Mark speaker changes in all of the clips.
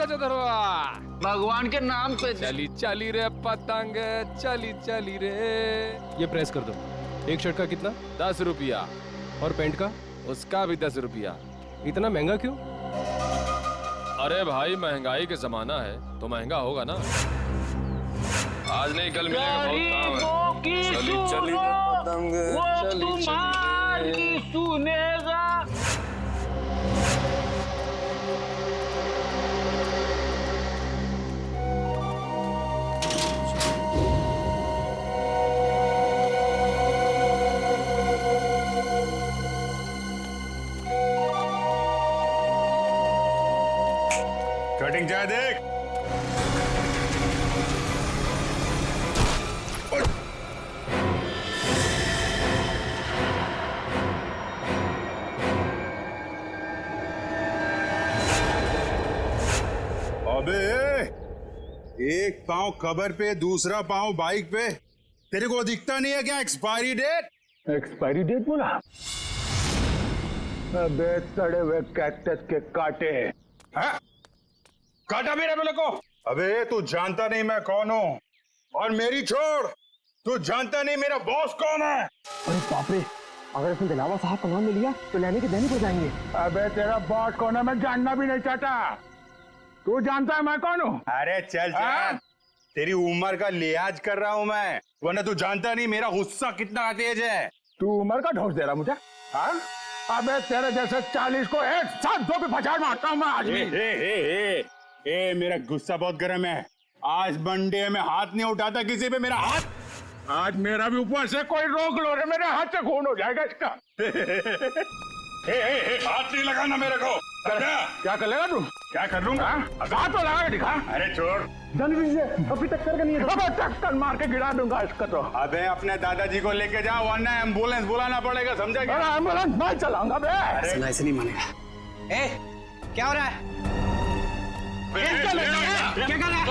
Speaker 1: चतुरवा।
Speaker 2: भगवान के नाम पे
Speaker 1: चली चली रे पतंग, चली चली रे।
Speaker 3: ये प्रेस कर दो। एक शर्ट का कितना?
Speaker 1: 10 रुपया।
Speaker 3: और पैंट का?
Speaker 1: उसका भी 10 रुपया।
Speaker 3: इतना महंगा क्यों?
Speaker 1: अरे भाई महंगाई के जमाना है तो महंगा होगा ना। आज नहीं कल मिलेगा, बहुत काम है। चली चली रे पतंग, चली चली रे।
Speaker 2: सुनेगा।
Speaker 4: कटिंग चाहे देख। अबे एक पाँव कबर पे दूसरा पाँव बाइक पे, तेरे को दिखता नहीं है क्या एक्सपायरी डेट?
Speaker 5: एक्सपायरी डेट बोला? अबे सड़े हुए कैक्टस के कांटे।
Speaker 4: हाँ? काटा मेरे बोले को। अबे तू जानता नहीं मैं कौन हूँ, और मेरी छोड़, तू जानता नहीं मेरा बॉस कौन है।
Speaker 5: अरे बाप रे, अगर इसने दिलावर साहब का नाम ले लिया तो लेने के देने को जाएंगे। अबे तेरा बॉस कौन है मैं जानना भी नहीं चाहता। तू जानता है मैं कौन हूँ?
Speaker 4: अरे चल चल, तेरी उम्र का लिहाज कर रहा हूँ मैं, वरना तू जानता नहीं मेरा गुस्सा कितना तेज है।
Speaker 5: तू उम्र का ढोस दे रहा मुझे? हाँ? अबे तेरे जैसे 40 को एक साथ दो पे पछाड़ मारता हूँ मैं आज भी।
Speaker 4: ए, मेरा गुस्सा बहुत गर्म है। आज मंडे में हाथ नहीं उठाता किसी पे मेरा हाथ।
Speaker 5: आज मेरा भी ऊपर से कोई रोक लो रे, मेरे हाथ से खून हो जाएगा इसका।
Speaker 4: हाथ नहीं लगाना मेरे को।
Speaker 5: क्या कर लेगा तू?
Speaker 4: क्या कर लूंगा?
Speaker 5: हाथ तो लगा के दिखा।
Speaker 4: अरे छोड़।
Speaker 5: जल्दी से, अभी टक्कर का नहीं है। अबे टक्कर मार के गिरा दूंगा इसका तो।
Speaker 4: अबे अपने दादाजी को लेके जाओ, वरना एम्बुलेंस बुलाना पड़ेगा, समझा क्या?
Speaker 5: अरे एम्बुलेंस मैं चलाऊंगा बे।
Speaker 2: ऐसे नहीं मानेगा। ए, क्या हो रहा है? क्या कर रहा है?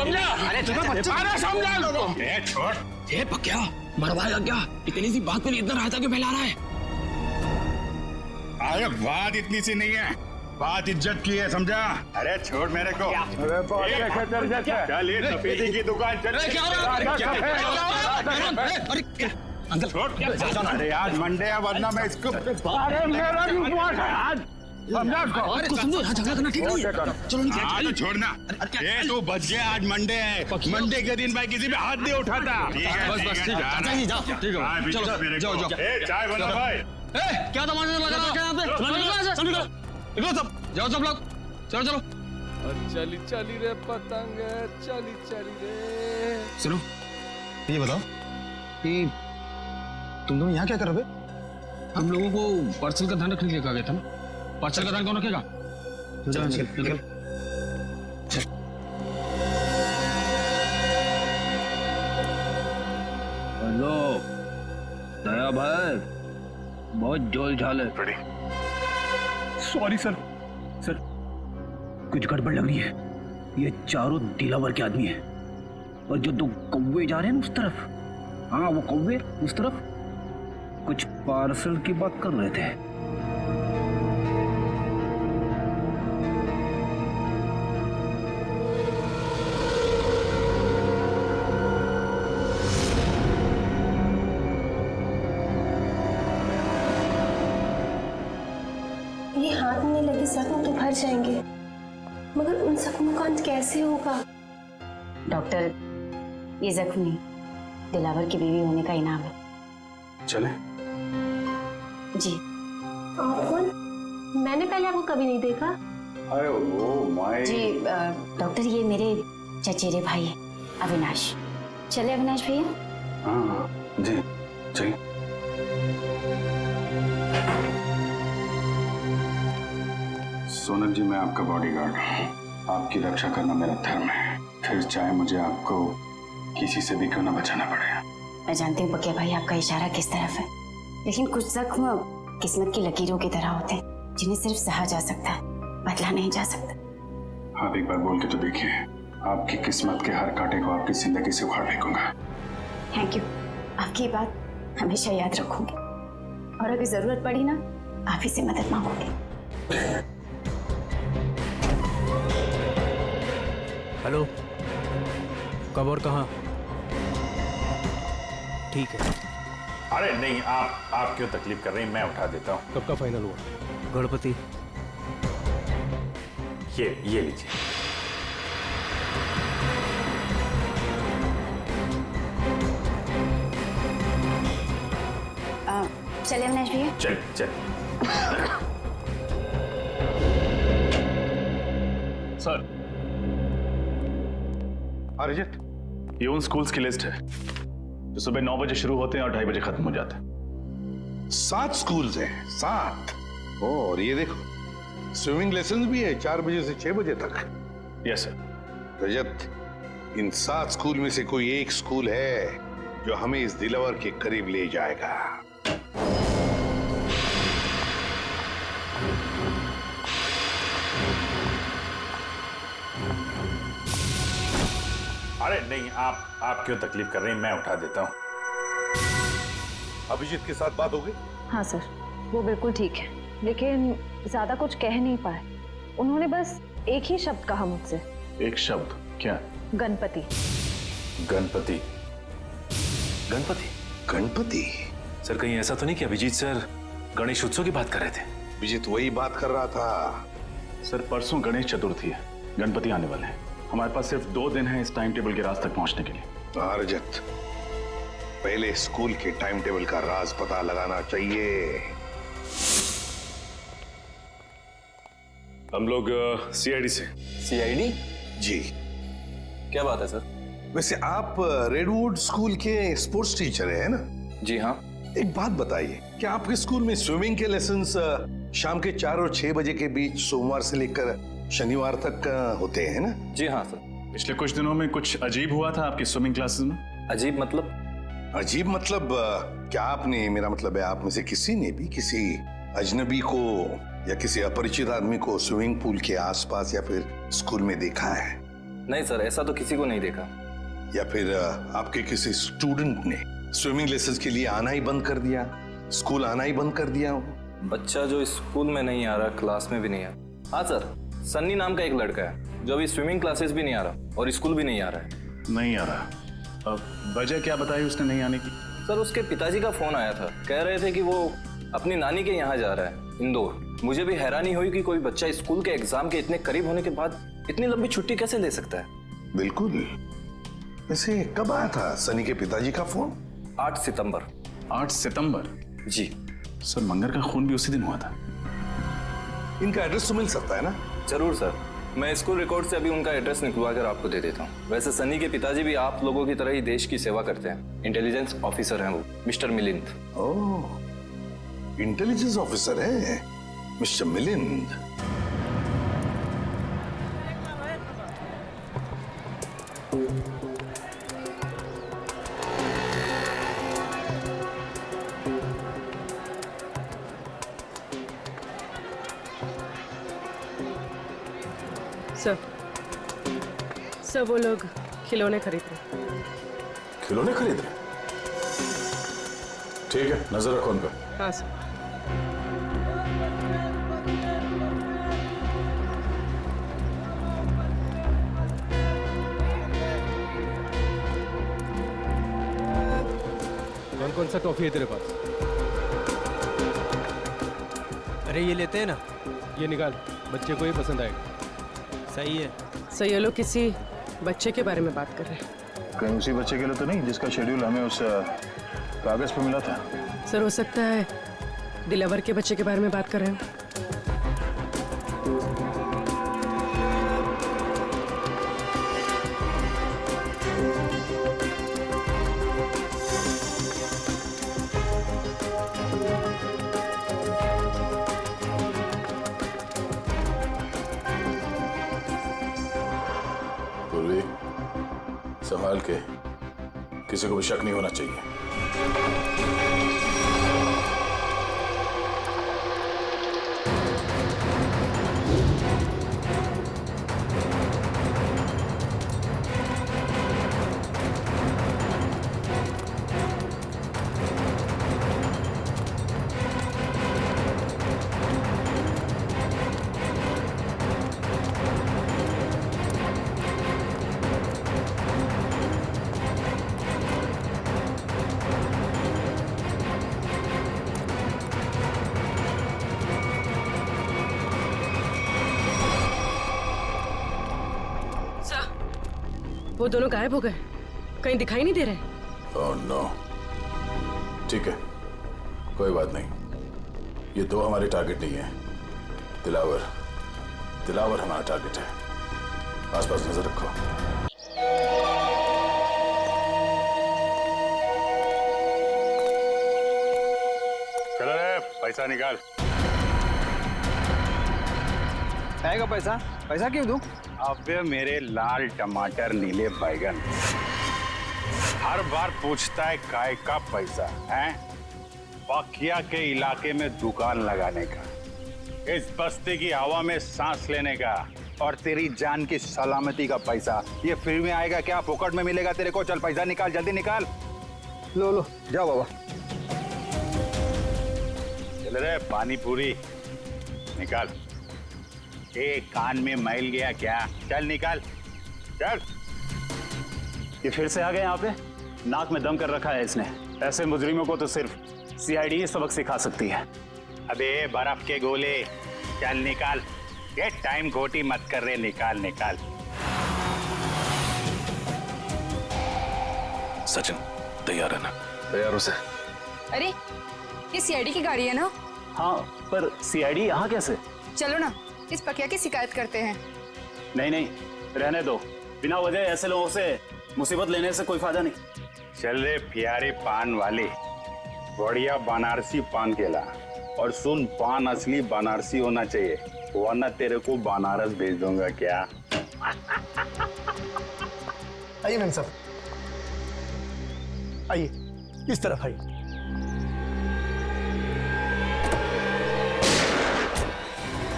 Speaker 2: अरे
Speaker 5: समझा लो।
Speaker 4: छोड़।
Speaker 2: ये पक्या मरवाएगा क्या? इतनी सी बात पे इतना रायता क्यों फैला रहा है?
Speaker 4: अरे बात इतनी सी नहीं है, बात इज्जत की है, समझा? अरे छोड़ मेरे को।
Speaker 5: अरे
Speaker 4: चल ये सफेदी की दुकान चल।
Speaker 2: अंकल
Speaker 4: छोड़। अरे आज मंडे है, वरना मैं इसको।
Speaker 5: अरे मेरा भी उपवास है आज, समझा इसको?
Speaker 2: अरे कुछ समझो, यहाँ झगड़ा करना ठीक नहीं है। चलो
Speaker 4: हाँ तो छोड़ना। ये तू बच गया, आज मंडे है, मंडे के दिन भाई किसी पे हाथ नहीं उठाता।
Speaker 2: बस ठीक है, चाहिए जाओ। ठीक है चलो जाओ जाओ।
Speaker 4: चाय बना भाई।
Speaker 2: क्या तमाशा लगा रखा है यहाँ पे? निकलो सब, जाओ सब लोग, चलो चलो।
Speaker 1: चली चली रे पतंग, चली चली रे।
Speaker 6: सुनो, ये बताओ कि तुम दोनों यहाँ क्या कर रहे हो?
Speaker 2: हम लोगों को पार्सल का ध्यान रखने के लिए कहा गया था ना। पार्सल का ध्यान कौन रखेगा? निकल।
Speaker 7: हेलो दया भाई, बहुत जोल झाल है।
Speaker 6: सॉरी सर, कुछ गड़बड़ लग रही है। ये चारों दिलावर के आदमी हैं, और जो 2 कौवे जा रहे हैं उस तरफ, हाँ वो कौवे उस तरफ कुछ पार्सल की बात कर रहे थे।
Speaker 8: ये हाथ में लगे जख्म तो भर जाएंगे, मगर उन जख्मों का अंत कैसे होगा?
Speaker 9: डॉक्टर, ये जख्म नहीं, दिलावर की बीवी होने का इनाम है।
Speaker 4: चले?
Speaker 9: जी।
Speaker 8: आप कौन? मैंने पहले आपको कभी नहीं देखा।
Speaker 4: अरे वो माय।
Speaker 9: जी डॉक्टर, ये मेरे चचेरे भाई हैं, अविनाश। चले अविनाश भैया?
Speaker 4: हाँ जी चलिए। सोनल जी, मैं आपका बॉडीगार्ड हूँ, आपकी रक्षा करना मेरा धर्म है, फिर चाहे मुझे आपको किसी से भी क्यों ना बचाना पड़े।
Speaker 9: मैं जानती हूँ पक्या भाई आपका इशारा किस तरफ है, लेकिन कुछ जख्म किस्मत की लकीरों की तरह होते हैं जिन्हें सिर्फ सहा जा सकता है, बदला नहीं जा सकता।
Speaker 4: आप एक बार बोल के तो देखिए, आपकी किस्मत के हर कांटे को आपकी जिंदगी से उखाड़ फेंकूंगा।
Speaker 9: थैंक यू, आपकी बात हमेशा याद रखूंगी, और अगर जरूरत पड़ी ना आप ही से मदद मांगूंगी।
Speaker 2: हेलो, कब और कहाँ? ठीक है।
Speaker 4: अरे नहीं, आप क्यों तकलीफ कर रही हैं, मैं उठा देता हूँ।
Speaker 3: कब का फाइनल हुआ?
Speaker 2: गणपति।
Speaker 4: ये लीजिए।
Speaker 9: चले अविनाश भैया।
Speaker 4: चल।
Speaker 10: सर, अरिजीत, ये उन स्कूल्स की लिस्ट है जो सुबह 9 बजे शुरू होते हैं और 2:30 बजे खत्म हो जाते हैं।
Speaker 5: 7 स्कूल्स हैं, 7। और ये देखो, स्विमिंग लेसन भी है 4 बजे से 6 बजे तक।
Speaker 10: Yes sir.
Speaker 5: रजत, इन 7 स्कूल में से कोई एक स्कूल है जो हमें इस दिलावर के करीब ले जाएगा।
Speaker 4: अरे नहीं, आप क्यों तकलीफ कर रही हैं, मैं उठा देता हूँ।
Speaker 5: अभिजीत के साथ बात हो गई?
Speaker 11: हाँ सर, वो बिल्कुल ठीक है, लेकिन ज्यादा कुछ कह नहीं पाए। उन्होंने बस एक ही शब्द कहा मुझसे।
Speaker 10: एक शब्द? क्या?
Speaker 11: गणपति।
Speaker 10: गणपति?
Speaker 5: गणपति?
Speaker 10: सर, कहीं ऐसा तो नहीं कि अभिजीत सर गणेश उत्सव की बात कर रहे थे?
Speaker 5: अभिजीत वही बात कर रहा था।
Speaker 10: सर, परसों गणेश चतुर्थी है, गणपति आने वाले हैं। हमारे पास सिर्फ 2 दिन है इस टाइम टेबल के राज तक पहुंचने के लिए।
Speaker 5: रजत, पहले स्कूल के टाइम टेबल का राज पता लगाना चाहिए।
Speaker 10: हम लोग सीआईडी से।
Speaker 5: सीआईडी? जी।
Speaker 10: क्या बात है सर?
Speaker 5: वैसे आप रेडवुड स्कूल के स्पोर्ट्स टीचर हैं ना?
Speaker 10: जी हाँ।
Speaker 5: एक बात बताइए, क्या आपके स्कूल में स्विमिंग के लेसन्स शाम के 4 और 6 बजे के बीच सोमवार से लेकर शनिवार तक होते हैं ना?
Speaker 10: जी हाँ सर। पिछले कुछ दिनों में कुछ अजीब हुआ था आपकी स्विमिंग क्लासेस में।
Speaker 5: अजीब मतलब? अजीब मतलब क्या आपने, मेरा मतलब है आप में से किसी ने भी किसी अजनबी को या किसी अपरिचित आदमी को स्विमिंग पूल के आसपास या फिर स्कूल में देखा है?
Speaker 10: नहीं सर, ऐसा तो किसी को नहीं देखा।
Speaker 5: या फिर आपके किसी स्टूडेंट ने स्विमिंग लेसन्स के लिए आना ही बंद कर दिया, स्कूल आना ही बंद कर दिया हो?
Speaker 10: बच्चा जो स्कूल में नहीं आ रहा, क्लास में भी नहीं आ रहा। हाँ सर, सन्नी नाम का एक लड़का है जो अभी स्विमिंग क्लासेस भी नहीं आ रहा और स्कूल भी नहीं आ रहा है।
Speaker 4: नहीं आ रहा? अब वजह क्या बताई उसने नहीं आने की?
Speaker 10: सर, उसके पिताजी का फोन आया था, कह रहे थे कि वो अपनी नानी के यहाँ जा रहा है, इंदौर। मुझे भी हैरानी हुई कि कोई बच्चा स्कूल के एग्जाम के इतने करीब होने के बाद इतनी लंबी छुट्टी कैसे ले सकता है।
Speaker 5: बिल्कुल। वैसे कब आया था सनी के पिताजी का फोन?
Speaker 10: 8 सितंबर।
Speaker 4: 8 सितंबर?
Speaker 10: जी
Speaker 4: सर, मंगर का खून भी उसी दिन हुआ था।
Speaker 5: इनका एड्रेस तो मिल सकता है ना?
Speaker 10: जरूर सर, मैं स्कूल रिकॉर्ड से अभी उनका एड्रेस निकलवा कर आपको दे देता हूँ। वैसे सनी के पिताजी भी आप लोगों की तरह ही देश की सेवा करते हैं, इंटेलिजेंस ऑफिसर हैं वो, मिस्टर मिलिंद।
Speaker 5: ओह, इंटेलिजेंस ऑफिसर है मिस्टर मिलिंद।
Speaker 12: सर, वो लोग खिलौने खरीद रहे।
Speaker 4: खिलौने खरीद रहे? ठीक है, नजर रखो उन पर।
Speaker 12: हाँ सर।
Speaker 3: कौन कौन सा टॉफी है तेरे पास?
Speaker 2: अरे ये लेते हैं ना।
Speaker 3: ये निकाल, बच्चे को ये पसंद आएगा।
Speaker 2: सही है।
Speaker 12: सर, ये लोग किसी बच्चे के बारे में बात कर रहे हैं।
Speaker 4: कहीं उसी बच्चे के लिए तो नहीं जिसका शेड्यूल हमें उस कागज पे मिला था?
Speaker 12: सर, हो सकता है दिलावर के बच्चे के बारे में बात कर रहे हो।
Speaker 4: पूर्वी, संभाल के, किसी को भी शक नहीं होना चाहिए।
Speaker 12: वो दोनों गायब हो गए, कहीं दिखाई नहीं दे रहे।
Speaker 13: Oh no. ठीक है, कोई बात नहीं। ये दो हमारे टारगेट नहीं है। दिलावर हमारा टारगेट है। आसपास नजर रखो।
Speaker 4: चलो रे, पैसा निकाल।
Speaker 2: आएगा पैसा? पैसा क्यों दूं?
Speaker 4: अबे मेरे लाल टमाटर नीले बैगन, हर बार पूछता है काय का पैसा है? पकिया के इलाके में दुकान लगाने का, इस बस्ती की हवा में सांस लेने का, और तेरी जान की सलामती का पैसा ये फ्री में आएगा क्या? फोकट में मिलेगा तेरे को? चल पैसा निकाल, जल्दी निकाल।
Speaker 2: लो जाओ बाबा।
Speaker 4: चल रे, पानी पूरी निकाल। कान में मैल गया क्या? चल निकाल, चल।
Speaker 14: ये फिर से आ गए यहाँ पे? नाक में दम कर रखा है इसने। ऐसे मुजरिमों को तो सिर्फ सीआईडी ही सबक सिखा सकती है।
Speaker 4: अबे बर्फ के गोले, चल निकाल। ये टाइम खोटी मत कर रहे, निकाल निकाल।
Speaker 13: सचिन तैयार है ना?
Speaker 10: तैयार हो सर।
Speaker 15: अरे ये सीआईडी की गाड़ी है ना?
Speaker 14: हाँ, पर सीआईडी यहाँ कैसे?
Speaker 15: चलो ना, इस पकिया की शिकायत करते हैं।
Speaker 14: नहीं, रहने दो। बिना वजह ऐसे लोगों से मुसीबत लेने से कोई फायदा नहीं।
Speaker 4: चल रे प्यारे पान वाले, बढ़िया बनारसी पान केला। और सुन, पान असली बनारसी होना चाहिए, वरना तेरे को बनारस भेज दूंगा क्या?
Speaker 16: आइए मैम साहब, आइए इस तरफ आइए।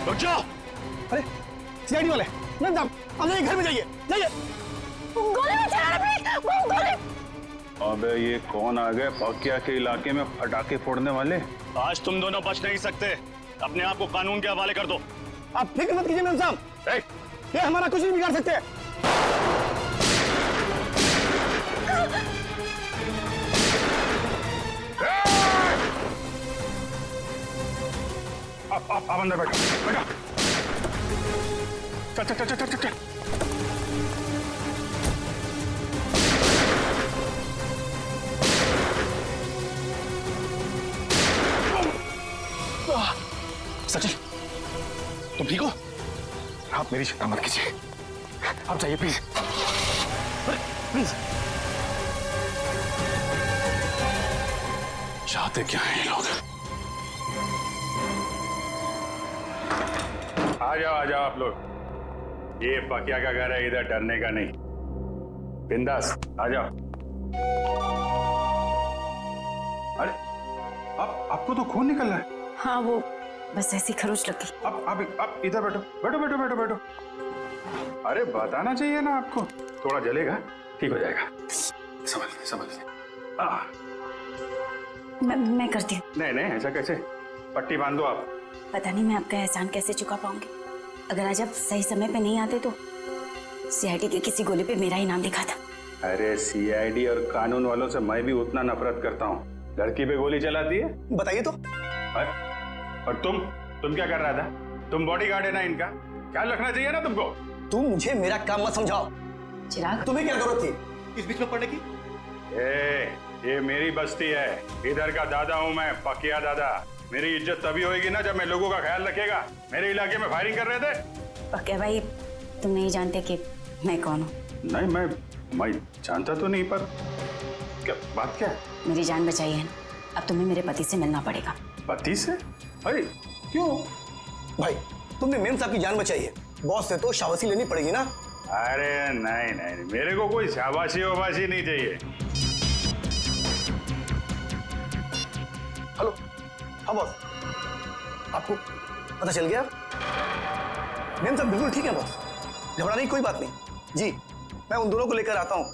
Speaker 4: रुक जाओ।
Speaker 16: अरे सीआईडी वाले, मैम साहब आप जाइए, घर में जाइए।
Speaker 15: गोली मत चलाना प्लीज, गोली।
Speaker 4: अबे ये कौन आ गए पकिया के इलाके में पटाखे फोड़ने वाले?
Speaker 14: आज तुम दोनों बच नहीं सकते। अपने आप को कानून के हवाले कर दो।
Speaker 16: आप फिक्र मत कीजिए मैम साहब, ये हमारा कुछ नहीं बिगाड़ सकते।
Speaker 4: आप अंदर बैठो। चल।
Speaker 16: सचिन, तुम ठीक हो? आप मेरी चिंता मत कीजिए, आप जाइए प्लीज, प्लीज।
Speaker 13: चाहते क्या हैं ये लोग?
Speaker 4: आ जाओ आप लोग। ये पकिया का घर है, इधर डरने का नहीं। बिंदास आ जाओ। अरे आपको तो खून निकल रहा है।
Speaker 9: हाँ, वो बस ऐसी खरोच लग गई।
Speaker 4: आप इधर बैठो। अरे बताना चाहिए ना आपको, थोड़ा जलेगा, ठीक हो जाएगा। संभल।
Speaker 9: मैं करती हूँ।
Speaker 4: नहीं, ऐसा कैसे? पट्टी बांध दो आप।
Speaker 9: पता नहीं मैं आपका एहसान कैसे चुका पाऊंगी। अगर आज आप सही समय पे नहीं आते तो सीआईडी के किसी गोली पे मेरा ही नाम लिखा था।
Speaker 4: अरे सीआईडी और कानून वालों से मैं भी उतना नफरत करता हूँ। लड़की पे गोली चलाती है?
Speaker 16: बताइए तो।
Speaker 4: और तुम क्या कर रहा था? तुम बॉडीगार्ड है ना इनका, ख्याल रखना चाहिए ना तुमको।
Speaker 16: तुम मुझे मेरा काम मत समझाओ।
Speaker 9: चिराग,
Speaker 16: तुम्हें क्या जरूरत थी इस बीच में पड़ने की?
Speaker 4: ये मेरी बस्ती है, इधर का दादा हूँ मैं, पकिया दादा। मेरी इज्जत तभी होगी ना जब मैं लोगों का ख्याल रखेगा। मेरे इलाके में फायरिंग कर रहे थे।
Speaker 9: पकिया भाई, तुम नहीं जानते कि मैं कौन हूँ?
Speaker 4: नहीं, मैं जानता तो नहीं, पर क्या बात क्या है?
Speaker 9: मेरी जान बचाई है ना, अब तुम्हें मेरे पति से मिलना पड़ेगा।
Speaker 4: पति से? अरे क्यों
Speaker 16: भाई? तुमने मेम साहब की जान बचाई है, बॉस से तो शाबाशी लेनी पड़ेगी ना।
Speaker 4: अरे नहीं, मेरे को कोई शाबाशी वाबाशी नहीं चाहिए।
Speaker 16: हेलो, हाँ बॉस, आपको पता चल गया? मेम साहब बिल्कुल ठीक है बॉस, घबराने की कोई बात नहीं। जी, मैं उन दोनों को लेकर आता हूँ।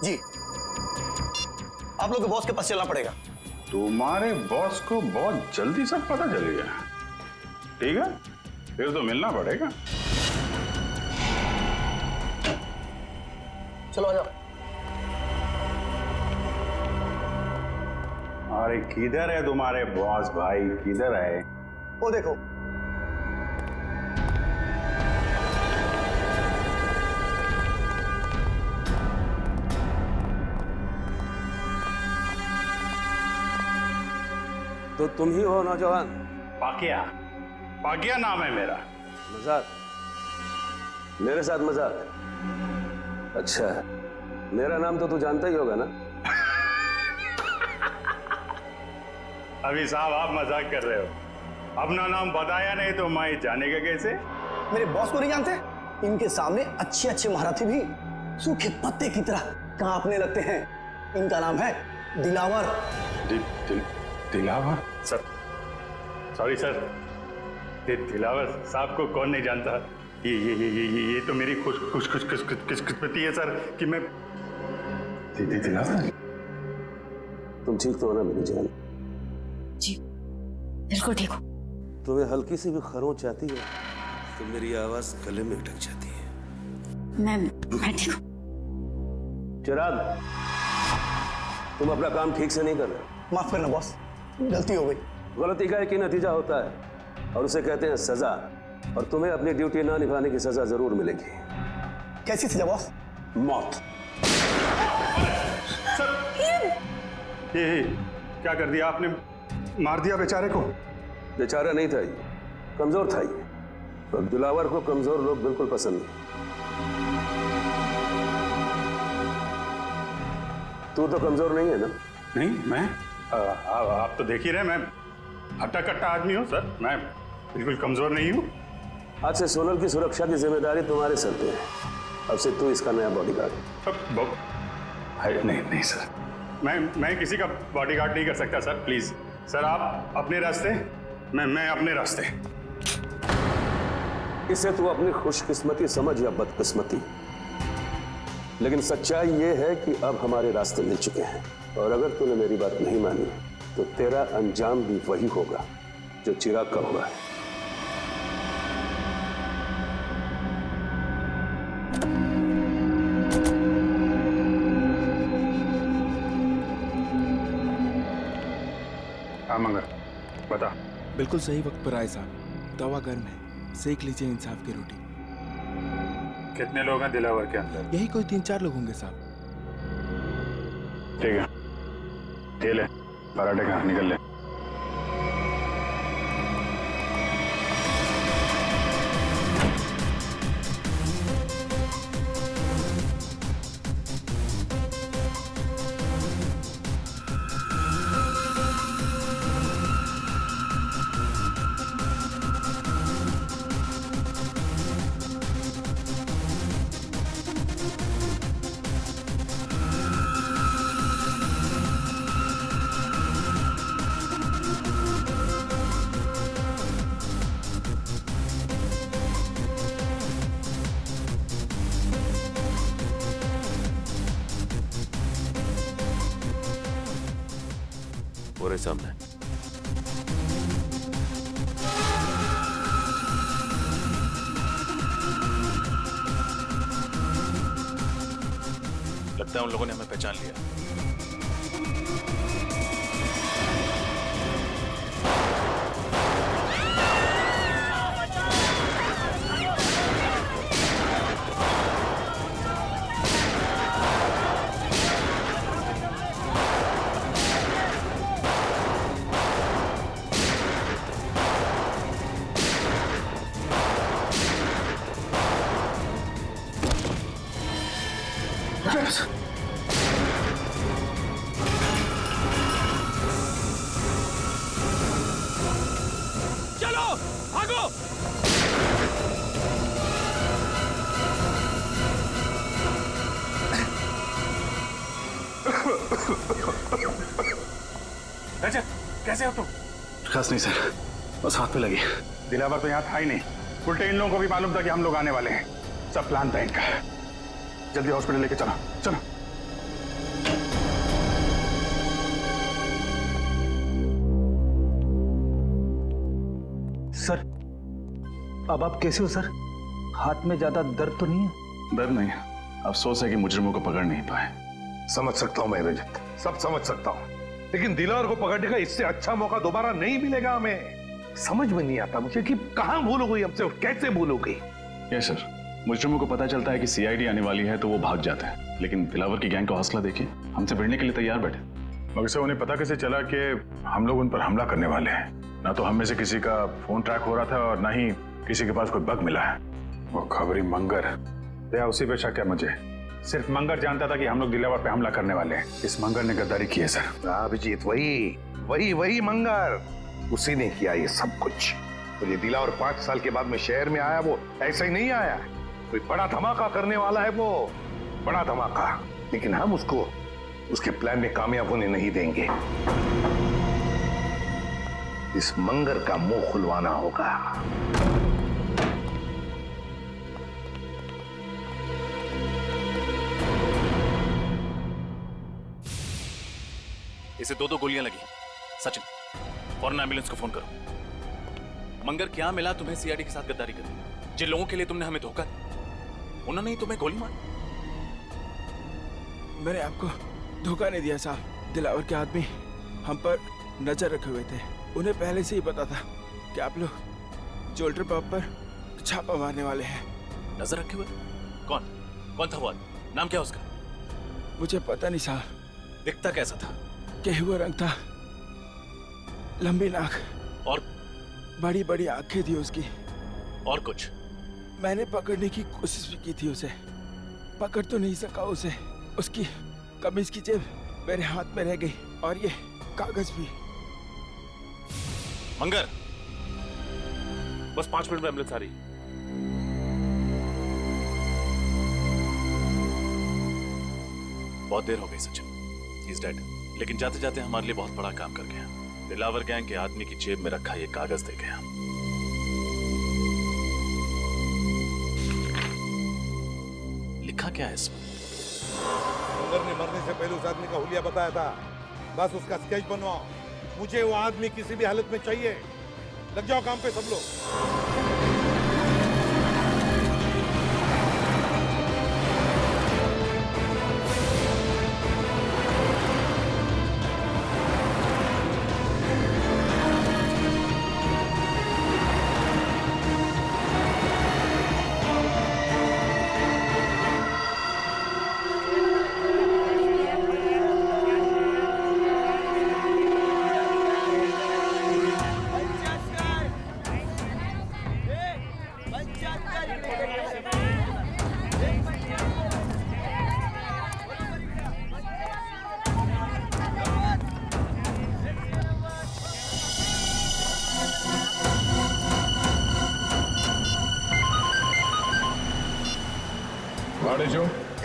Speaker 16: जी, आप लोग को बॉस के पास चलना पड़ेगा।
Speaker 4: तुम्हारे बॉस को बहुत जल्दी सब पता चल गया। ठीक है, फिर तो मिलना पड़ेगा।
Speaker 16: चलो आ जाओ।
Speaker 4: अरे किधर है तुम्हारे बॉस भाई, किधर है?
Speaker 16: वो देखो।
Speaker 17: तो तुम ही हो नौजवान?
Speaker 4: पाकिया, पाकिया नाम है मेरा।
Speaker 17: मजाक? मेरे साथ मजाक? अच्छा, मेरा नाम तो तू जानता ही होगा ना?
Speaker 4: अभी साहब आप मजाक कर रहे हो, अपना नाम बताया नहीं तो मैं जानेगा कैसे?
Speaker 16: मेरे बॉस को नहीं जानते? इनके सामने अच्छे अच्छे महारथी भी सूखे पत्ते की तरह कांपने लगते हैं। इनका नाम है Dilawar.
Speaker 4: Dilawar? Sir, sorry sir, Dilawar साहब को कौन नहीं जानता? ये तो मेरी खुशकिस्मती है सर कि मैं दिलावर।
Speaker 17: तुम ठीक तो हो ना मेरी जान?
Speaker 9: जी बिल्कुल ठीक हो।
Speaker 17: तुम्हें हल्की सी भी खरोंच आती है तो मेरी आवाज गले में अटक जाती है।
Speaker 9: मैं ठीक हूँ।
Speaker 17: चिराग, तुम अपना काम ठीक से नहीं कर रहे।
Speaker 16: माफ करना बॉस, गलती हो गई।
Speaker 17: गलती का एक ही नतीजा होता है और उसे कहते हैं सजा, और तुम्हें अपनी ड्यूटी ना निभाने की सजा जरूर मिलेगी।
Speaker 16: कैसी सजा बॉस?
Speaker 17: मौत।
Speaker 4: सर, ये क्या कर दिया आपने? मार दिया बेचारे को?
Speaker 17: बेचारा नहीं था ये, कमजोर था ये, और दिलावर को कमजोर लोग बिल्कुल पसंद नहीं। तू तो कमजोर नहीं है ना?
Speaker 4: नहीं, मैं आप तो देख ही रहे, मैं हट्टा कट्टा आदमी हूँ सर, मैं बिल्कुल कमजोर नहीं हूँ।
Speaker 17: आज से सोनल की सुरक्षा की जिम्मेदारी तुम्हारे सर पे है। अब से तू इसका नया बॉडीगार्ड।
Speaker 4: नहीं सर, मैं किसी का बॉडीगार्ड नहीं कर सकता सर, प्लीज सर, आप अपने रास्ते, मैं अपने रास्ते।
Speaker 17: इसे तू अपनी खुशकिस्मती समझ या बदकिस्मती, लेकिन सच्चाई ये है कि अब हमारे रास्ते मिल चुके हैं, और अगर तूने मेरी बात नहीं मानी तो तेरा अंजाम भी वही होगा जो चिराग का हुआ है।
Speaker 4: मंगर बता।
Speaker 18: बिल्कुल सही वक्त पर आए साहब, तवा गर्म है, सेक लीजिए इंसाफ की रोटी।
Speaker 4: कितने लोग हैं दिलावर के अंदर?
Speaker 18: यही कोई 3-4 लोग होंगे साहब।
Speaker 4: ठीक है, ये ले पराठे खा, निकल ले।
Speaker 1: पूरे सामने।
Speaker 13: लगता है उन लोगों ने हमें पहचान लिया।
Speaker 1: चलो भागो।
Speaker 4: रजत, कैसे हो तुम?
Speaker 13: खास नहीं सर, बस हाथ पे लगी।
Speaker 4: दिलावर तो यहाँ था ही नहीं, उल्टे इन लोगों को भी मालूम था कि हम लोग आने वाले हैं। सब प्लान था इनका। जल्दी हॉस्पिटल लेके चलो, चलो।
Speaker 6: सर, अब आप कैसे हो सर? हाथ में ज्यादा दर्द तो नहीं है?
Speaker 13: दर्द नहीं, अफसोस है कि मुजरिमों को पकड़ नहीं पाए।
Speaker 5: समझ सकता हूं मैं रजत, सब समझ सकता हूं, लेकिन दिलावर को पकड़ने का इससे अच्छा मौका दोबारा नहीं मिलेगा हमें। समझ में नहीं आता मुझे कि कहां भूल हो गई हमसे और कैसे भूल हो गई।
Speaker 13: यस सर, मुजरिमों को पता चलता है कि सीआईडी आने वाली है तो वो भाग जाते हैं, लेकिन दिलावर की गैंग का हौसला देखिए, हमसे भिड़ने के लिए तैयार बैठे। मगर से उन्हें पता कैसे चला कि हम लोग उन पर हमला करने वाले हैं? ना तो हम में से किसी का फोन ट्रैक हो रहा था और ना ही किसी के पास कोई बग मिला है। वो खबरी मंगर, या उसी पे शक है मुझे। सिर्फ मंगर जानता था कि हम लोग दिलावर पे हमला करने वाले हैं। इस मंगर ने गद्दारी की है सर।
Speaker 5: अभिजीत, वही मंगर, उसी ने किया ये सब कुछ। तो ये दिलावर 5 साल के बाद में शहर में आया, वो ऐसा ही नहीं आया, कोई बड़ा धमाका करने वाला है, वो बड़ा धमाका। लेकिन हम उसको उसके प्लान में कामयाब होने नहीं देंगे। इस मंगर का मुंह खुलवाना होगा।
Speaker 19: इसे 2 गोलियां लगी। सचिन, फौरन एम्बुलेंस को फोन करो। मंगर, क्या मिला तुम्हें सीआईडी के साथ गद्दारी करने? जिन लोगों के लिए तुमने हमें धोखा दिया, उन्होंने ही तुम्हें गोली मारी।
Speaker 18: मैंने आपको धोखा नहीं दिया साहब। दिलावर के आदमी हम पर नजर रखे हुए थे। उन्हें पहले से ही पता था कि आप लोग जोल्टर पब पर छापा मारने वाले हैं।
Speaker 19: नजर रखे हुए? कौन था वो? नाम क्या उसका?
Speaker 18: मुझे पता नहीं साहब।
Speaker 19: दिखता कैसा था?
Speaker 18: गेहुआ रंग था, लंबी नाक
Speaker 19: और
Speaker 18: बड़ी बड़ी आंखें थी उसकी।
Speaker 19: और कुछ?
Speaker 18: मैंने पकड़ने की कोशिश भी की थी उसे, पकड़ तो नहीं सका उसे। उसकी कमीज की जेब मेरे हाथ में रह गई और ये कागज भी।
Speaker 19: मंगर, बस 5 मिनट में एम्बुलेंस आ रही। बहुत देर हो गई सचिन, ही इज डेड। लेकिन जाते जाते हमारे लिए बहुत बड़ा काम कर गया। दिलावर गैंग के आदमी की जेब में रखा ये कागज दे गया। लिखा क्या है इसमें?
Speaker 20: मंगर ने मरने से पहले उस आदमी का हुलिया बताया था। बस उसका स्केच बनवाओ। मुझे वो आदमी किसी भी हालत में चाहिए। लग जाओ काम पे सब लोग।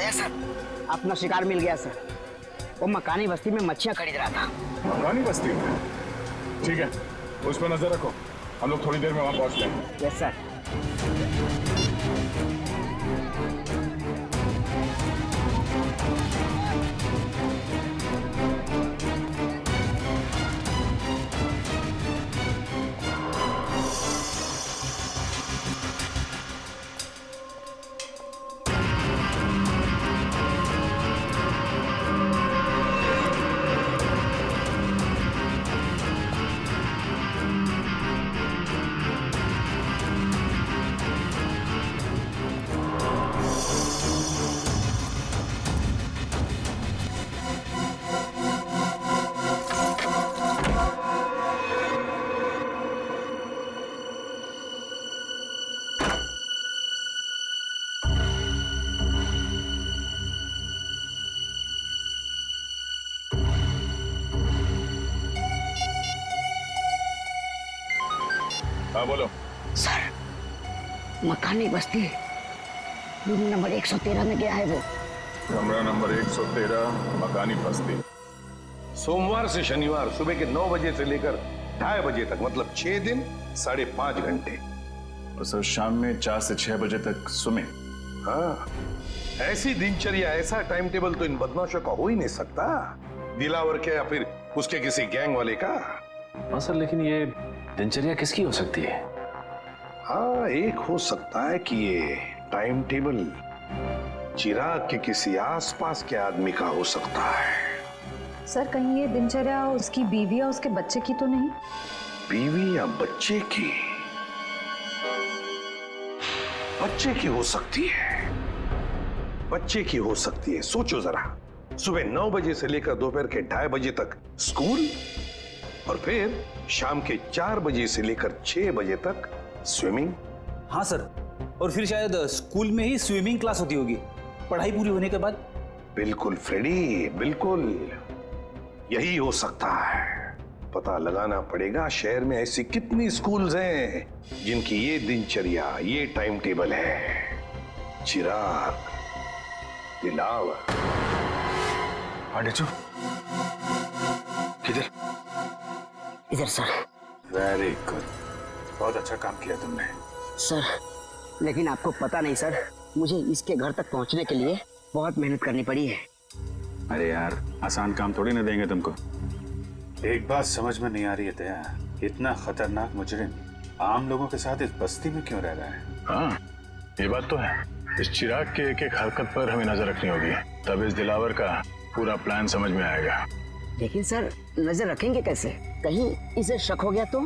Speaker 2: सर, अपना शिकार मिल गया सर। वो मकानी बस्ती में मच्छियां खरीद रहा था।
Speaker 13: मकानी बस्ती? ठीक है, उस पर नजर रखो। हम लोग थोड़ी देर में वहां पहुंचते हैं।
Speaker 2: Yes sir.
Speaker 13: हाँ बोलो।
Speaker 2: सर, मकानी बस्ती रूम नंबर 113 में गया है वो।
Speaker 13: कमरा नंबर 113, मकानी बस्ती।
Speaker 5: सोमवार से शनिवार सुबह के 9 बजे से लेकर 2:30 बजे तक, मतलब 6 दिन 5.5 घंटे।
Speaker 13: और सर शाम में 4 से 6 बजे तक स्विमिंग।
Speaker 5: हाँ, ऐसी दिनचर्या, ऐसा टाइम टेबल तो इन बदमाशों का हो ही नहीं सकता। दिलावर के या फिर उसके किसी गैंग वाले का।
Speaker 10: हाँ सर, लेकिन ये दिनचर्या किसकी हो सकती है?
Speaker 5: हाँ, एक हो सकता है कि ये टाइम टेबल चिराग के किसी आसपास के आदमी का हो सकता है।
Speaker 11: सर, कहीं ये दिनचर्या उसकी बीवी या उसके बच्चे की तो नहीं?
Speaker 5: बीवी या बच्चे की? बच्चे की हो सकती है, बच्चे की हो सकती है। सोचो जरा, सुबह 9 बजे से लेकर दोपहर के 2:30 बजे तक स्कूल और फिर शाम के 4 बजे से लेकर 6 बजे तक स्विमिंग।
Speaker 6: हाँ सर, और फिर शायद स्कूल में ही स्विमिंग क्लास होती होगी पढ़ाई पूरी होने के बाद।
Speaker 5: बिल्कुल फ्रेडी, बिल्कुल यही हो सकता है। पता लगाना पड़ेगा शहर में ऐसी कितनी स्कूल्स हैं जिनकी ये दिनचर्या, ये टाइम टेबल है। चिराग, दिलावर।
Speaker 13: आडेचो, किधर?
Speaker 16: इधर सर।
Speaker 13: वेरी गुड, बहुत अच्छा काम किया तुमने
Speaker 16: सर। लेकिन आपको पता नहीं सर, मुझे इसके घर तक पहुंचने के लिए बहुत मेहनत करनी पड़ी है।
Speaker 13: अरे यार, आसान काम थोड़ी ना देंगे तुमको। एक बात समझ में नहीं आ रही है दया, इतना खतरनाक मुजरिम आम लोगों के साथ इस बस्ती में क्यों रह रहा है?
Speaker 17: हाँ, ये बात तो है। इस चिराग के एक एक हरकत पर हमें नजर रखनी होगी, तब इस दिलावर का पूरा प्लान समझ में आएगा।
Speaker 16: लेकिन सर, नजर रखेंगे कैसे? कहीं इसे शक हो गया तो?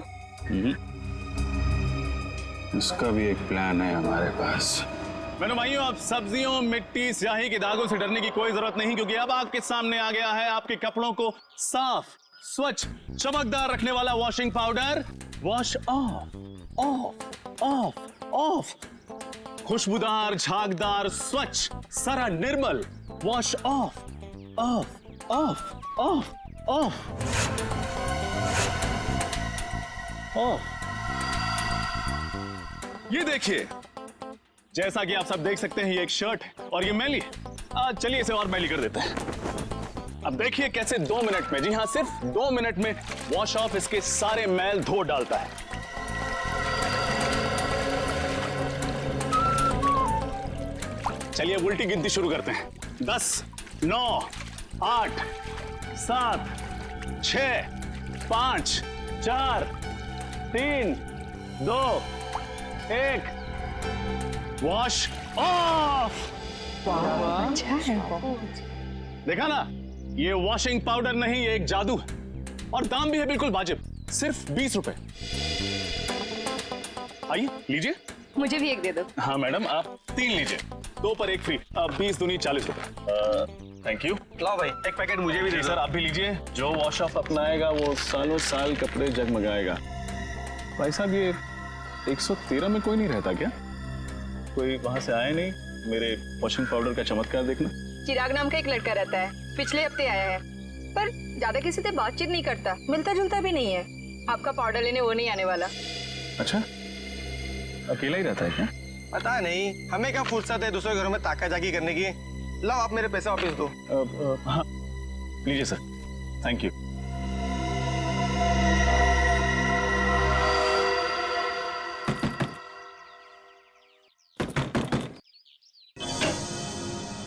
Speaker 13: इसका भी एक प्लान है हमारे पास।
Speaker 19: मेरे भाइयों, अब सब्जियों, मिट्टी, स्याही के दागों से डरने की कोई जरूरत नहीं, क्योंकि अब आपके सामने आ गया है आपके कपड़ों को साफ, स्वच्छ, चमकदार रखने वाला washing powder. Wash off, off, off, off. खुशबूदार, झागदार, स्वच्छ, सारा निर्मल। Wash off, off, off, off, off, off. ये देखिए, जैसा कि आप सब देख सकते हैं, ये एक शर्ट है और ये मैली। चलिए इसे और मैली कर देते हैं। अब देखिए कैसे 2 मिनट में, जी हाँ, सिर्फ 2 मिनट में वॉश ऑफ इसके सारे मैल धो डालता है। चलिए उल्टी गिनती शुरू करते हैं। 10, 9, 8, 7, 6, 5, 4, 3, 2, 1। Wash off.
Speaker 15: अच्छा है।
Speaker 19: देखा ना, ये वॉशिंग पाउडर नहीं, ये एक जादू है। और दाम भी है बिल्कुल वाजिब, सिर्फ 20 रुपए। आइए लीजिए।
Speaker 11: मुझे भी एक दे दो।
Speaker 19: हाँ मैडम, आप 3 लीजिए, 2 पर 1 फ्री। 20 दूनी 40 रुपए। Thank you.
Speaker 2: लाओ भाई, एक पैकेट मुझे भी दे
Speaker 19: सर, आप भी लीजिए। जो वॉश ऑफ अपनाएगा वो सालों साल कपड़े जगमगाएगा। भाई साहब, ये 113 में कोई नहीं रहता क्या? कोई वहां से आया नहीं मेरे वॉशिंग पाउडर का चमत्कार देखना?
Speaker 11: चिराग नाम का एक लड़का रहता है, पिछले हफ्ते आया है, पर ज्यादा किसी से बातचीत नहीं करता, मिलता जुलता भी नहीं है। आपका पाउडर लेने वो नहीं आने वाला।
Speaker 19: अच्छा, अकेला ही रहता है क्या?
Speaker 2: पता नहीं, हमें क्या फुर्सत है दूसरे घरों में ताका जाकी करने की। लाओ, आप मेरे पैसे वापस दो।
Speaker 19: हाँ लीजिए सर, थैंक यू।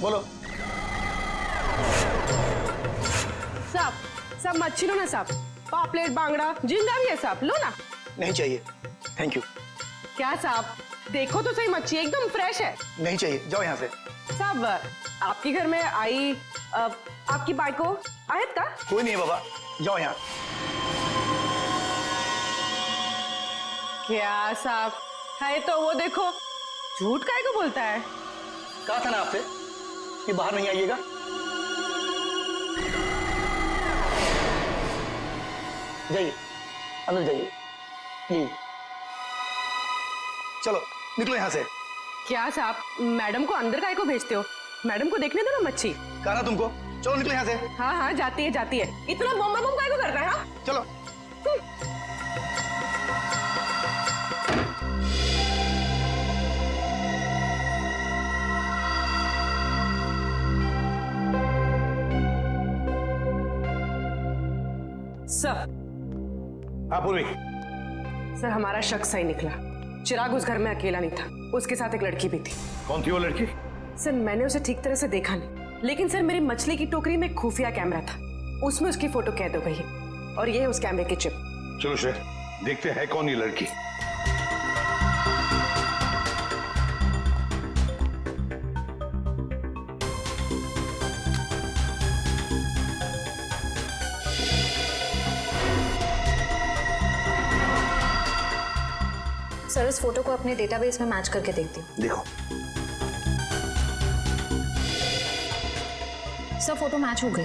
Speaker 2: बोलो।
Speaker 12: सब मच्छी लो ना साहब, पापलेट, बांगड़ा, झींगा भी है साहब, लो ना।
Speaker 2: नहीं चाहिए, थैंक यू।
Speaker 12: क्या साहब, देखो तो सही, मच्छी एकदम फ्रेश है।
Speaker 2: नहीं चाहिए, जाओ यहाँ से।
Speaker 12: साहब, आपके घर में आई आपकी बाइको आयत का?
Speaker 2: कोई नहीं है बाबा, जाओ यहाँ।
Speaker 12: क्या साहब है तो वो देखो, झूठ काहे को बोलता है?
Speaker 2: कहा था ना आपसे कि बाहर नहीं आइएगा। जाइए, अंदर जाइए। ये चलो निकलो यहाँ से।
Speaker 12: क्या साहब, मैडम को अंदर काहे को भेजते हो? मैडम को देखने दो ना मच्छी।
Speaker 2: कहा ना तुमको, चलो निकलो यहाँ से।
Speaker 12: हाँ हाँ, जाती है जाती है। इतना बम बम काहे को कर रहा है? हाँ?
Speaker 2: चलो।
Speaker 12: सर।
Speaker 5: हाँ पूर्वी।
Speaker 12: सर, हमारा शक सही निकला। चिराग उस घर में अकेला नहीं था, उसके साथ एक लड़की भी थी।
Speaker 5: कौन थी वो लड़की?
Speaker 12: सर, मैंने उसे ठीक तरह से देखा नहीं, लेकिन सर मेरी मछली की टोकरी में एक खुफिया कैमरा था, उसमें उसकी फोटो कैद हो गई है और ये है उस कैमरे की चिप।
Speaker 5: चलो श्रेय, देखते हैं कौन ये लड़की।
Speaker 11: सर, इस फोटो को अपने डेटाबेस में मैच करके देखती हूँ।
Speaker 5: देखो।
Speaker 21: सा फोटो मैच हो गई।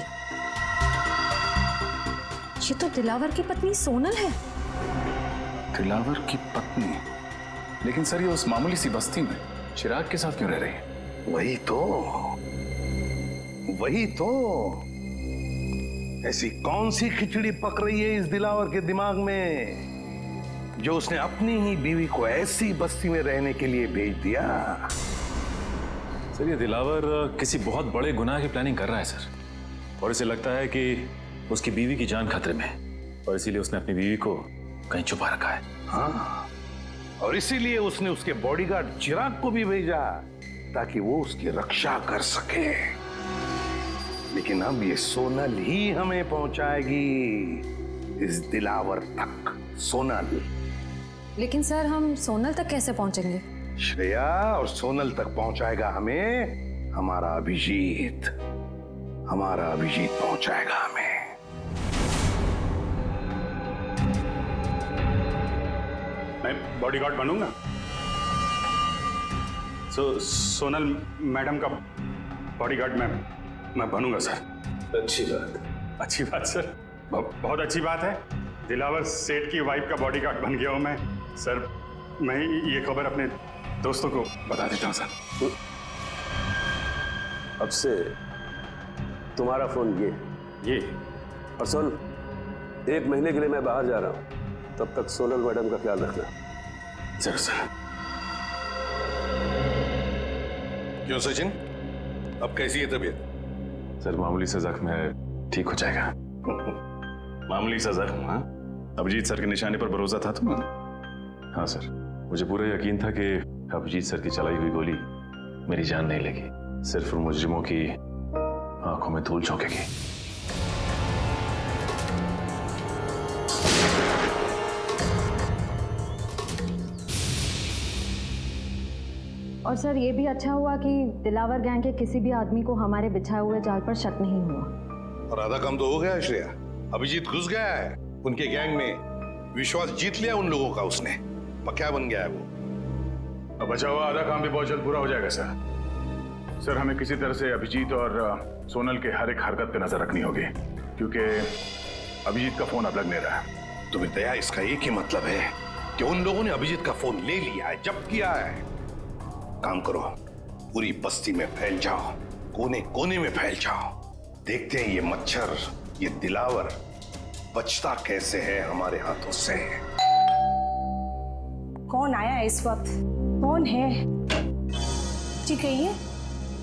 Speaker 21: ये तो दिलावर की पत्नी सोनल है।
Speaker 13: दिलावर की पत्नी? लेकिन सर ये उस मामूली सी बस्ती में चिराग के साथ क्यों रह रही है?
Speaker 5: वही तो ऐसी कौन सी खिचड़ी पक रही है इस दिलावर के दिमाग में जो उसने अपनी ही बीवी को ऐसी बस्ती में रहने के लिए भेज दिया।
Speaker 13: सर ये दिलावर किसी बहुत बड़े गुनाह की प्लानिंग कर रहा है सर, और इसे लगता है कि उसकी बीवी की जान खतरे में है और इसीलिए उसने अपनी बीवी को कहीं छुपा रखा है।
Speaker 5: हाँ, और इसीलिए उसने उसके बॉडीगार्ड चिराग को भी भेजा ताकि वो उसकी रक्षा कर सके। लेकिन अब ये सोनल ही हमें पहुंचाएगी इस दिलावर तक। सोनल।
Speaker 21: लेकिन सर हम सोनल तक कैसे पहुंचेंगे?
Speaker 5: श्रेया, और सोनल तक पहुंचाएगा हमें हमारा अभिजीत। हमारा अभिजीत पहुंचाएगा हमें।
Speaker 4: मैं बॉडीगार्ड बनूंगा। सोनल मैडम का बॉडीगार्ड मैं बनूंगा सर। अच्छी बात सर, बहुत अच्छी बात है। दिलावर सेठ की वाइफ का बॉडीगार्ड बन गया हूं मैं सर। मैं ये खबर अपने दोस्तों को बता देता हूं सर।
Speaker 17: अब से तुम्हारा फोन ये और सुन, 1 महीने के लिए मैं बाहर जा रहा हूं, तब तक सोनल मैडम का ख्याल रखना।
Speaker 4: जरूर सर।
Speaker 5: क्यों सचिन, अब कैसी है तबीयत?
Speaker 13: सर मामूली सा जख्म है, ठीक हो जाएगा।
Speaker 4: मामूली सा जख्म? हाँ, अभिजीत सर के निशाने पर भरोसा था तुम्हें?
Speaker 13: हाँ सर, मुझे पूरा यकीन था कि अभिजीत सर की चलाई हुई गोली मेरी जान नहीं लगी, सिर्फ मुजरिमों की आंखों में धूल झोंकेगी।
Speaker 21: और सर ये भी अच्छा हुआ कि दिलावर गैंग के किसी भी आदमी को हमारे बिछाए हुए जाल पर शक नहीं हुआ।
Speaker 5: और आधा काम तो हो गया है श्रेया। अभिजीत घुस गया है उनके गैंग में, विश्वास जीत लिया उन लोगों का उसने, पक्का बन गया है वो।
Speaker 13: अब बचा हुआ आधा काम भी बहुत जल्द पूरा हो जाएगा सर।
Speaker 4: सर हमें किसी तरह से अभिजीत और सोनल के हर एक हरकत पे नजर रखनी होगी, क्योंकि अभिजीत का फोन अब लग नहीं रहा है।
Speaker 5: तुम्हें दया, इसका एक ही मतलब है कि उन लोगों ने अभिजीत का फोन ले लिया है, जब्त किया है। काम करो, पूरी बस्ती में फैल जाओ, कोने कोने में फैल जाओ। देखते हैं ये मच्छर, ये दिलावर बचता कैसे है हमारे हाथों से।
Speaker 15: कौन आया है इस वक्त? कौन है? जी कहिए,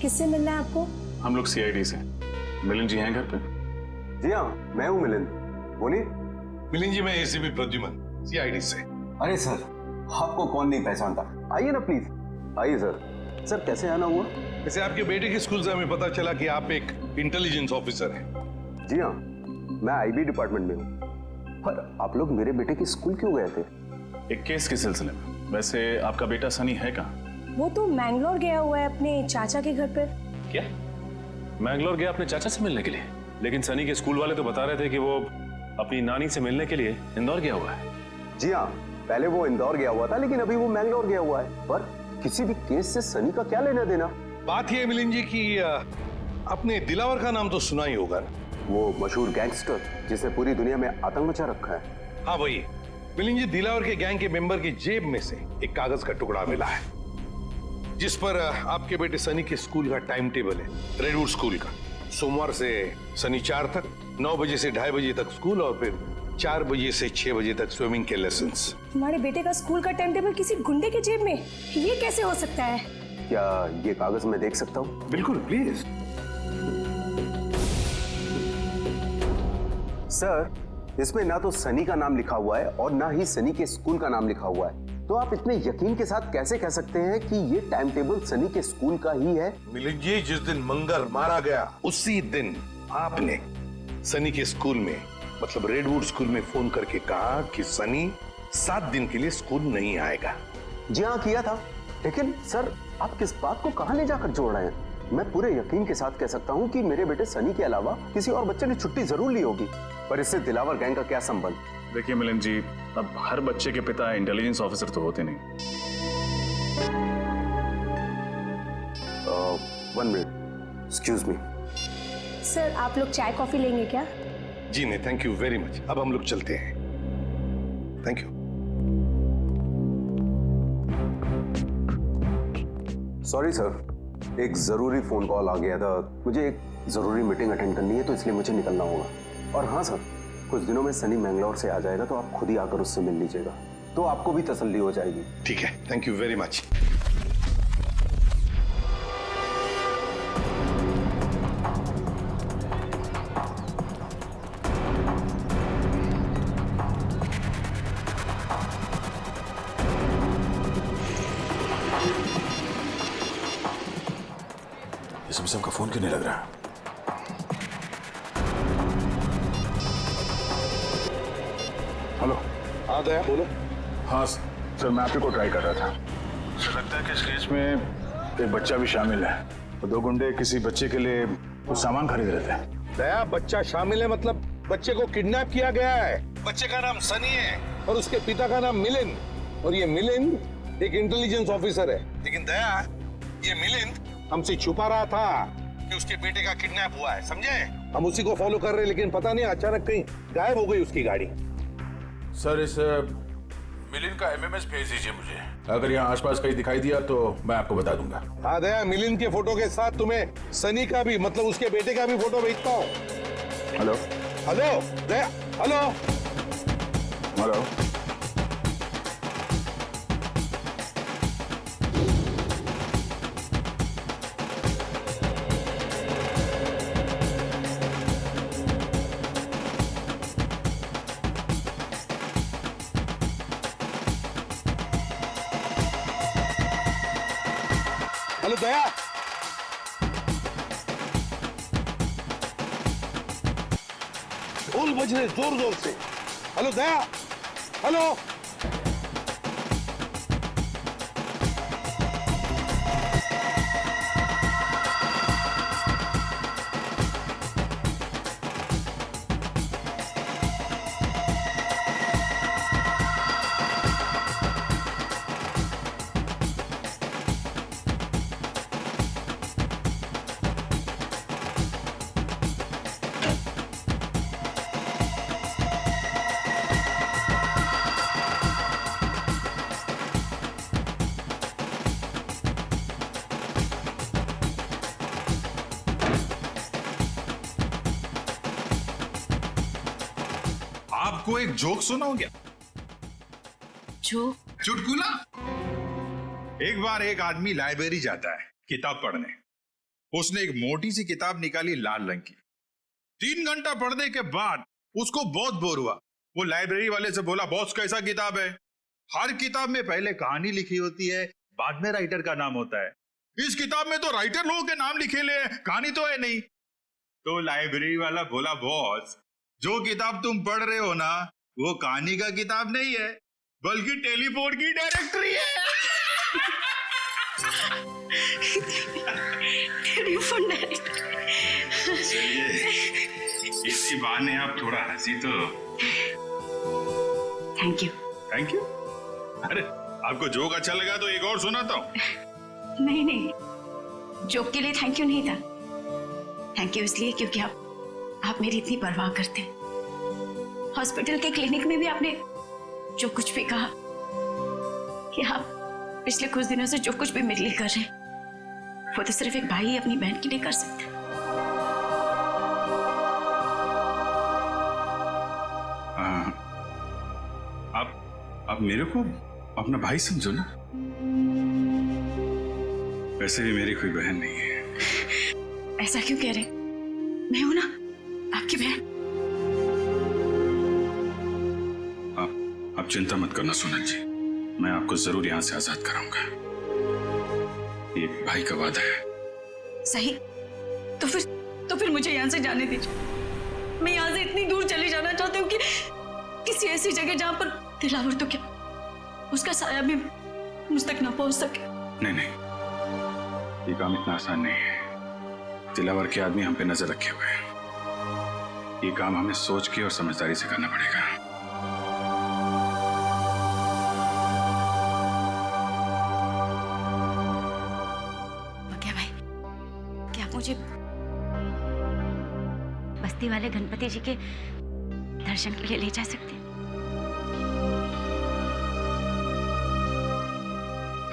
Speaker 15: किससे मिलना है आपको?
Speaker 4: हम लोग सीआईडी से। मिलिंद जी हैं घर पे?
Speaker 17: जी हाँ, मैं हूँ मिलिंद, बोलिए।
Speaker 5: मिलिंद जी, मैं एसीपी प्रद्युमन, सीआईडी से।
Speaker 17: अरे सर, आपको कौन नहीं पहचानता, आइए ना प्लीज। आइए सर। सर कैसे आना हुआ?
Speaker 5: वैसे आपके बेटे के स्कूल से हमें पता चला कि आप एक इंटेलिजेंस ऑफिसर हैं।
Speaker 17: जी हाँ, मैं आईबी डिपार्टमेंट में हूँ। पर आप लोग मेरे बेटे के स्कूल क्यों गए थे?
Speaker 4: एक केस के सिलसिले में। वैसे आपका बेटा सनी है कहाँ?
Speaker 15: वो तो मैंगलोर गया हुआ है अपने चाचा के घर पर।
Speaker 13: क्या? मैंगलोर गया अपने चाचा से मिलने के लिए? लेकिन सनी के स्कूल वाले तो बता रहे थे कि वो अपनी नानी से मिलने के लिए इंदौर गया हुआ है।
Speaker 17: जी हाँ, पहले वो इंदौर गया हुआ था, लेकिन अभी वो मैंगलोर गया हुआ है। पर किसी भी केस से सनी का क्या लेना देना?
Speaker 5: बात यह है मिलिंद जी कि आपने दिलावर का नाम तो सुना ही होगा ना,
Speaker 17: वो मशहूर गैंगस्टर जिसने पूरी दुनिया में आतंक मचा रखा है।
Speaker 5: हाँ वही। मिलिंद जी, दिलावर के गैंग के मेंबर की जेब में से एक कागज का टुकड़ा मिला है जिस पर आपके बेटे सनी के स्कूल का टाइम टेबल है, रेडवुड स्कूल का। सोमवार से शनिवार तक 9 बजे से 2:30 बजे तक स्कूल और फिर 4 बजे से 6 बजे तक स्विमिंग के लेसन्स।
Speaker 15: हमारे बेटे का स्कूल का टाइम टेबल किसी गुंडे के जेब में? ये कैसे हो सकता है?
Speaker 17: क्या ये कागज मैं देख सकता हूँ?
Speaker 5: बिल्कुल, प्लीज।
Speaker 17: सर, इसमें ना तो सनी का नाम लिखा हुआ है और ना ही सनी के स्कूल का नाम लिखा हुआ है। तो आप इतने यकीन के साथ कैसे कह सकते हैं कि ये टाइम टेबल सनी के स्कूल का ही है?
Speaker 5: मिलिंद जी, जिस दिन मंगर मारा गया उसी दिन आपने सनी के स्कूल में, मतलब रेडवुड स्कूल में फोन करके कहा कि सनी 7 दिन के लिए स्कूल नहीं आएगा।
Speaker 17: जी हाँ, किया था। लेकिन सर, आप किस बात को कहां ले जाकर जोड़ रहे हैं? मैं पूरे यकीन के साथ कह सकता हूं कि मेरे बेटे सनी के अलावा किसी और बच्चे ने छुट्टी जरूर ली होगी, पर इससे दिलावर गैंग का क्या संबंध?
Speaker 4: देखिए मिलिंद जी, अब हर बच्चे के पिता इंटेलिजेंस ऑफिसर तो होते नहीं।
Speaker 17: 1 मिनट, एक्सक्यूज मी।
Speaker 15: सर आप लोग चाय कॉफी लेंगे क्या?
Speaker 5: जी नहीं, थैंक यू वेरी मच। अब हम लोग चलते हैं। Thank you.
Speaker 17: सॉरी सर, एक जरूरी फोन कॉल आ गया था। मुझे एक जरूरी मीटिंग अटेंड करनी है, तो इसलिए मुझे निकलना होगा। और हाँ सर, कुछ दिनों में सनी मैंगलोर से आ जाएगा, तो आप खुद ही आकर उससे मिल लीजिएगा, तो आपको भी तसल्ली हो जाएगी।
Speaker 5: ठीक है, thank you very much.
Speaker 13: Samsung का फोन क्यों नहीं लग रहा? हेलो।
Speaker 5: हाँ दया, बोलो।
Speaker 13: हाँ सर, मैं आप ही को ट्राई कर रहा था। सर लगता है कि इस केस में एक बच्चा भी शामिल है। तो दो गुंडे किसी बच्चे के लिए कुछ सामान खरीद रहे थे।
Speaker 20: दया, बच्चा शामिल है मतलब बच्चे को किडनैप किया गया है। बच्चे का नाम सनी है और उसके पिता का नाम मिलिंद। और ये मिलिंद एक इंटेलिजेंस ऑफिसर है। लेकिन दया, ये मिलिंद हमसे छुपा रहा था कि उसके बेटे का किडनैप हुआ है, समझे? हम उसी को फॉलो कर रहे हैं, लेकिन पता नहीं अचानक कहीं गायब हो गई उसकी गाड़ी।
Speaker 13: सर इस मिलिंद का एमएमएस भेज दीजिए मुझे। अगर यहाँ आसपास कहीं दिखाई दिया तो मैं आपको बता दूंगा।
Speaker 20: हाँ दया, मिलिंद के फोटो के साथ तुम्हें सनी का भी, मतलब उसके बेटे का भी फोटो भेजता हूँ।
Speaker 13: हेलो।
Speaker 20: हेलो दया, हेलो
Speaker 13: हेलो।
Speaker 20: हेलो दया, ढोल बज रहे जोर जोर से। हेलो दया, हेलो।
Speaker 13: आपको एक जोक सुनाओ क्या?
Speaker 9: जोक?
Speaker 13: चुटकुला। एक बार एक आदमी लाइब्रेरी जाता है किताब पढ़ने। उसने एक मोटी सी किताब निकाली लाल रंग की। 3 घंटा पढ़ने के बाद उसको बहुत बोर हुआ। वो लाइब्रेरी वाले से बोला, बॉस कैसा किताब है? हर किताब में पहले कहानी लिखी होती है, बाद में राइटर का नाम होता है। इस किताब में तो राइटर लोगों के नाम लिखे ले, कहानी तो है नहीं। तो लाइब्रेरी वाला बोला, बॉस जो किताब तुम पढ़ रहे हो ना, वो कहानी का किताब नहीं है, बल्कि टेलीफोन की डायरेक्टरी है।
Speaker 9: Telephone directory.
Speaker 13: इसी बहाने आप थोड़ा हंसी तो।
Speaker 9: Thank you.
Speaker 13: Thank you? अरे आपको जोक अच्छा लगा तो एक और सुनाता हूँ।
Speaker 9: नहीं नहीं, जोक के लिए थैंक यू नहीं था। थैंक यू इसलिए क्योंकि आप मेरी इतनी परवाह करते हैं। हॉस्पिटल के क्लिनिक में भी आपने जो कुछ भी कहा कि आप पिछले कुछ दिनों से जो कुछ भी मेरे लिए कर रहे हैं, वो तो सिर्फ एक भाई अपनी बहन के लिए कर सकता है।
Speaker 13: आप मेरे को अपना भाई समझो ना। वैसे भी मेरी कोई बहन नहीं है।
Speaker 9: ऐसा क्यों कह रहे? मैं हूं ना आपकी बहन।
Speaker 13: आप चिंता मत करना सोनल जी, मैं आपको जरूर यहाँ से आजाद कराऊंगा। ये भाई का वादा है।
Speaker 9: सही। तो फिर मुझे यहाँ से जाने दीजिए। मैं यहाँ से इतनी दूर चली जाना चाहती हूँ कि किसी ऐसी जगह जहाँ पर दिलावर तो क्या, उसका साया भी मुझ तक ना पहुंच सके।
Speaker 13: नहीं नहीं, ये काम इतना आसान नहीं है। दिलावर के आदमी हम पे नजर रखे हुए हैं। ये काम हमें सोच के और समझदारी से करना पड़ेगा।
Speaker 9: क्या भाई, क्या आप मुझे बस्ती वाले गणपति जी के दर्शन के लिए ले जा सकते हैं।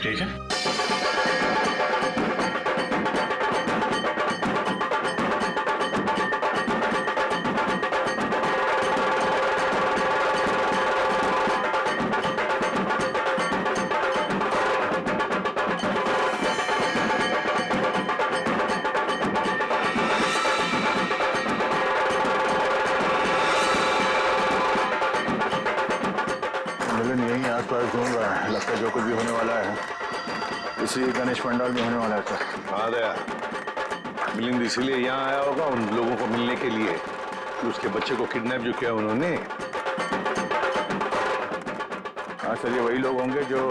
Speaker 13: ठीक है। मिलन यही आसपास घूम रहा है, लगता है जो कुछ भी होने वाला है इसी गणेश पंडाल में होने वाला है सर।
Speaker 5: हाँ दया, मिलिंद इसीलिए यहाँ आया होगा उन लोगों को मिलने के लिए कि उसके बच्चे को किडनैप जो किया उन्होंने।
Speaker 13: हाँ सर, ये वही लोग होंगे जो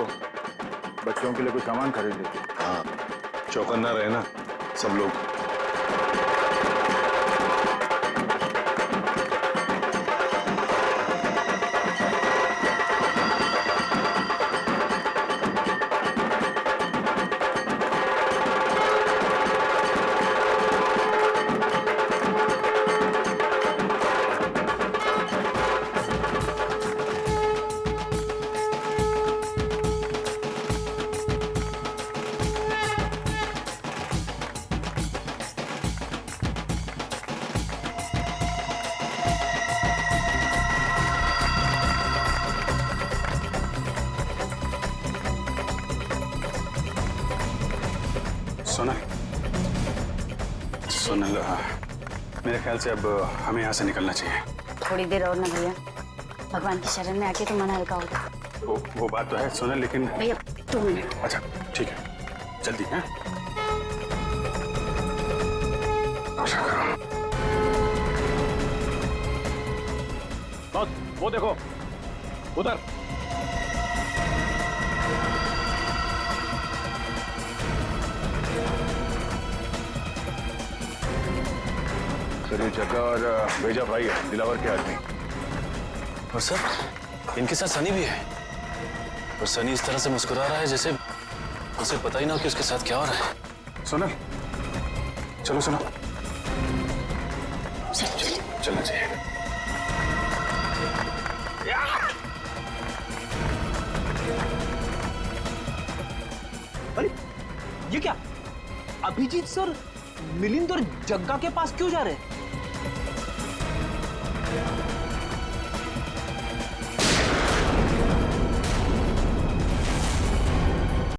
Speaker 13: बच्चों के लिए कुछ सामान खरीदे।
Speaker 5: हाँ, चौकन्ना रहना सब लोग।
Speaker 14: सोनल, मेरे ख्याल से अब हमें यहाँ से निकलना चाहिए।
Speaker 9: थोड़ी देर और ना भैया, भगवान की शरण में आके तो मन हल्का होगा।
Speaker 14: वो बात तो है सोनल, लेकिन
Speaker 9: भैया 2 मिनट।
Speaker 14: अच्छा ठीक है, जल्दी है।
Speaker 13: बस वो देखो उधर। सर ये जग्गा और भेजा भाई है, दिलावर के आदमी।
Speaker 10: और सर इनके साथ सनी भी है, और सनी इस तरह से मुस्कुरा रहा है जैसे उसे पता ही ना हो कि उसके साथ क्या हो रहा है।
Speaker 14: सोनल चलो सुनो, चलना चाहिए।
Speaker 2: अरे ये क्या, अभिजीत सर मिलिंद और जग्गा के पास क्यों जा रहे हैं?